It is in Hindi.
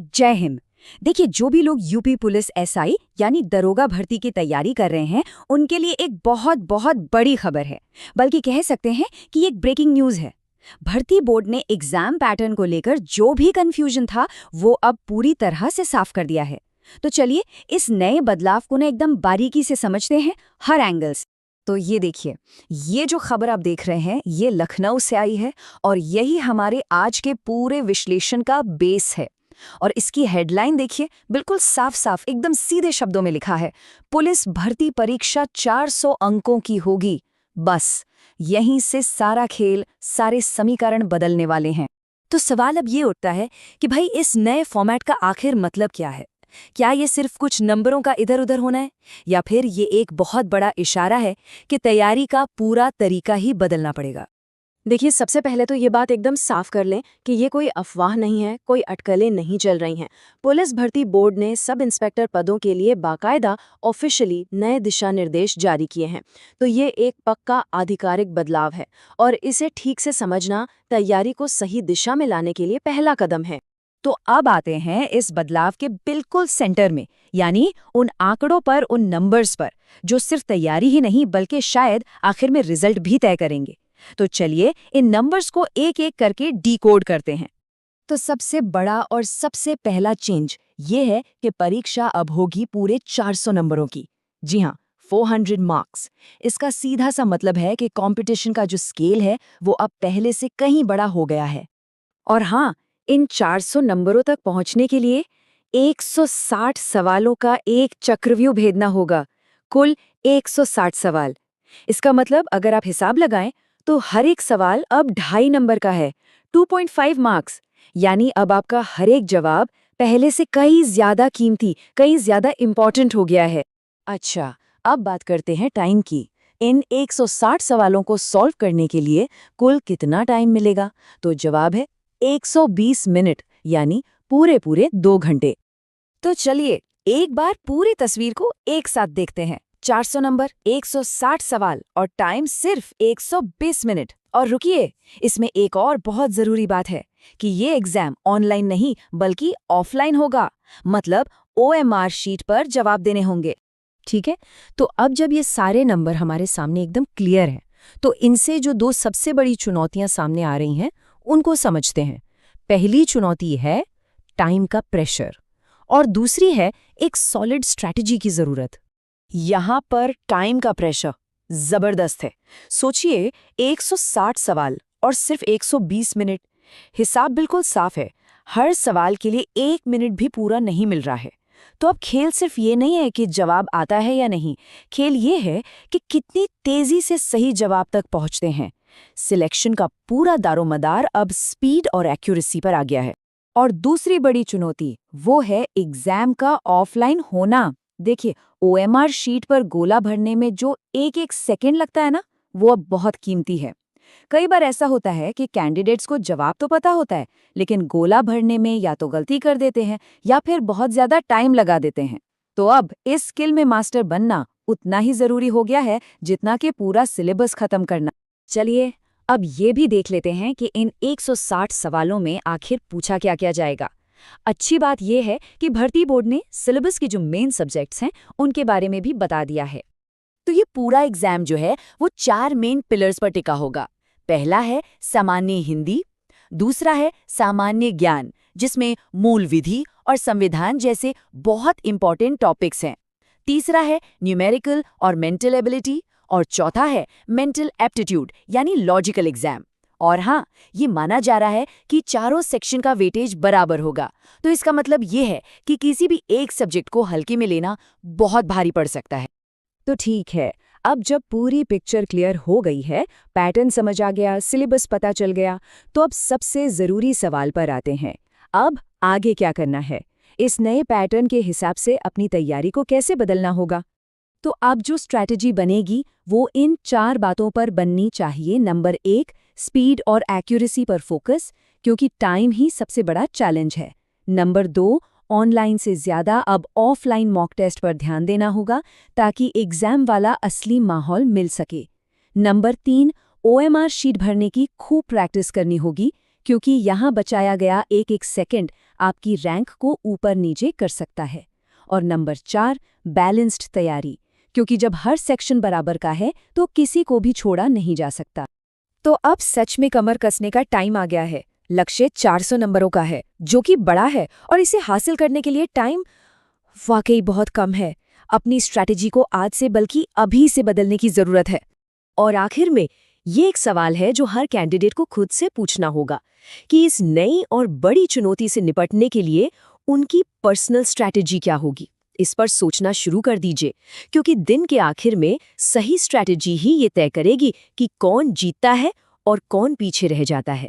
जय हिंद। देखिए, जो भी लोग यूपी पुलिस एसआई यानी दरोगा भर्ती की तैयारी कर रहे हैं, उनके लिए एक बहुत बहुत बड़ी खबर है। बल्कि कह सकते हैं कि ये एक ब्रेकिंग न्यूज़ है। भर्ती बोर्ड ने एग्जाम पैटर्न को लेकर जो भी कंफ्यूजन था, वो अब पूरी तरह से साफ कर दिया है। तो चलिए इस नए बदलाव को ना एकदम बारीकी से समझते हैं, हर एंगल्स। तो ये देखिए, ये जो खबर आप देख रहे हैं, ये लखनऊ से आई है और यही हमारे आज के पूरे विश्लेषण का बेस है। और इसकी हेडलाइन देखिए, बिल्कुल साफ साफ एकदम सीधे शब्दों में लिखा है, पुलिस भर्ती परीक्षा 400 अंकों की होगी। बस यहीं से सारा खेल, सारे समीकरण बदलने वाले हैं। तो सवाल अब ये उठता है कि भाई इस नए फॉर्मेट का आखिर मतलब क्या है? क्या ये सिर्फ कुछ नंबरों का इधर उधर होना है, या फिर ये एक बहुत बड़ा इशारा है कि तैयारी का पूरा तरीका ही बदलना पड़ेगा? देखिए, सबसे पहले तो ये बात एकदम साफ कर लें कि ये कोई अफवाह नहीं है, कोई अटकलें नहीं चल रही हैं। पुलिस भर्ती बोर्ड ने सब इंस्पेक्टर पदों के लिए बाकायदा ऑफिशियली नए दिशा निर्देश जारी किए हैं। तो ये एक पक्का आधिकारिक बदलाव है और इसे ठीक से समझना तैयारी को सही दिशा में लाने के लिए पहला कदम है। तो अब आते हैं इस बदलाव के बिल्कुल सेंटर में, यानी उन आंकड़ों पर, उन नंबर्स पर, जो सिर्फ तैयारी ही नहीं बल्कि शायद आखिर में रिजल्ट भी तय करेंगे। तो चलिए इन नंबर्स को एक एक करके डिकोड करते हैं। तो सबसे बड़ा और सबसे पहला चेंज ये है कि परीक्षा अब होगी पूरे 400 नंबरों की। जी हाँ, 400 मार्क्स। इसका सीधा सा मतलब है कि कंपटीशन का जो स्केल है वो अब पहले से कहीं बड़ा हो गया है। और हाँ, इन 400 नंबरों तक पहुंचने के लिए 160 सवालों का एक चक्रव्यूह भेदना होगा। कुल 160 सवाल। इसका मतलब अगर आप हिसाब लगाएं तो हर एक सवाल अब 2.5 नंबर का है, 2.5 मार्क्स। यानी अब आपका हर एक जवाब पहले से कई ज्यादा कीमती, कई ज्यादा इंपॉर्टेंट हो गया है। अच्छा, अब बात करते हैं टाइम की। इन 160 सवालों को सॉल्व करने के लिए कुल कितना टाइम मिलेगा? तो जवाब है 120 मिनट, यानी पूरे पूरे 2 घंटे। तो चलिए एक बार पूरी तस्वीर को एक साथ देखते हैं। 400 नंबर, 160 सवाल और टाइम सिर्फ 120 मिनट। और रुकिए, इसमें एक और बहुत जरूरी बात है कि ये एग्जाम ऑनलाइन नहीं बल्कि ऑफलाइन होगा। मतलब OMR शीट पर जवाब देने होंगे। ठीक है, तो अब जब ये सारे नंबर हमारे सामने एकदम क्लियर हैं, तो इनसे जो दो सबसे बड़ी चुनौतियां सामने आ रही हैं, उनको समझते हैं। पहली चुनौती है टाइम का प्रेशर और दूसरी है एक सॉलिड स्ट्रैटेजी की जरूरत। यहाँ पर टाइम का प्रेशर जबरदस्त है। सोचिए, 160 सवाल और सिर्फ 120 मिनट। हिसाब बिल्कुल साफ है, हर सवाल के लिए 1 मिनट भी पूरा नहीं मिल रहा है। तो अब खेल सिर्फ ये नहीं है कि जवाब आता है या नहीं, खेल ये है कि कितनी तेजी से सही जवाब तक पहुंचते हैं। सिलेक्शन का पूरा दारोमदार अब स्पीड और एक्यूरेसी पर आ गया है। और दूसरी बड़ी चुनौती वो है एग्जाम का ऑफलाइन होना। देखिए, OMR शीट पर गोला भरने में जो एक एक सेकंड लगता है ना, वो अब बहुत कीमती है। कई बार ऐसा होता है कि कैंडिडेट्स को जवाब तो पता होता है, लेकिन गोला भरने में या तो गलती कर देते हैं या फिर बहुत ज्यादा टाइम लगा देते हैं। तो अब इस स्किल में मास्टर बनना उतना ही जरूरी हो गया है जितना कि पूरा सिलेबस खत्म करना। चलिए अब ये भी देख लेते हैं कि इन 160 सवालों में आखिर पूछा क्या क्या जाएगा। अच्छी बात यह है कि भर्ती बोर्ड ने सिलेबस के जो मेन सब्जेक्ट्स हैं उनके बारे में भी बता दिया है। तो ये पूरा एग्जाम जो है वो 4 मेन पिलर्स पर टिका होगा। पहला है सामान्य हिंदी, दूसरा है सामान्य ज्ञान जिसमें मूल विधि और संविधान जैसे बहुत इंपॉर्टेंट टॉपिक्स हैं, तीसरा है न्यूमेरिकल और मेंटल एबिलिटी, और चौथा है मेंटल एप्टीट्यूड यानी लॉजिकल एग्जाम। और हाँ, ये माना जा रहा है कि चारों सेक्शन का वेटेज बराबर होगा। तो इसका मतलब ये है कि किसी भी एक सब्जेक्ट को हल्के में लेना बहुत भारी पड़ सकता है। तो ठीक है, अब जब पूरी पिक्चर क्लियर हो गई है, पैटर्न समझ आ गया, सिलेबस पता चल गया, तो अब सबसे जरूरी सवाल पर आते हैं। अब आगे क्या करना है? इस नए पैटर्न के हिसाब से अपनी तैयारी को कैसे बदलना होगा? तो अब जो स्ट्रैटेजी बनेगी वो इन 4 बातों पर बननी चाहिए। नंबर 1, स्पीड और एक्यूरेसी पर फोकस, क्योंकि टाइम ही सबसे बड़ा चैलेंज है। नंबर 2, ऑनलाइन से ज़्यादा अब ऑफलाइन मॉक टेस्ट पर ध्यान देना होगा ताकि एग्जाम वाला असली माहौल मिल सके। नंबर 3, OMR शीट भरने की खूब प्रैक्टिस करनी होगी, क्योंकि यहाँ बचाया गया एक एक सेकंड आपकी रैंक को ऊपर नीचे कर सकता है। और नंबर 4, बैलेंस्ड तैयारी, क्योंकि जब हर सेक्शन बराबर का है तो किसी को भी छोड़ा नहीं जा सकता। तो अब सच में कमर कसने का टाइम आ गया है। लक्ष्य 400 नंबरों का है, जो कि बड़ा है, और इसे हासिल करने के लिए टाइम वाकई बहुत कम है। अपनी स्ट्रैटेजी को आज से बल्कि अभी से बदलने की जरूरत है। और आखिर में ये एक सवाल है जो हर कैंडिडेट को खुद से पूछना होगा कि इस नई और बड़ी चुनौती से निपटने के लिए उनकी पर्सनल स्ट्रैटेजी क्या होगी। इस पर सोचना शुरू कर दीजिए, क्योंकि दिन के आखिर में सही स्ट्रैटेजी ही ये तय करेगी कि कौन जीतता है और कौन पीछे रह जाता है।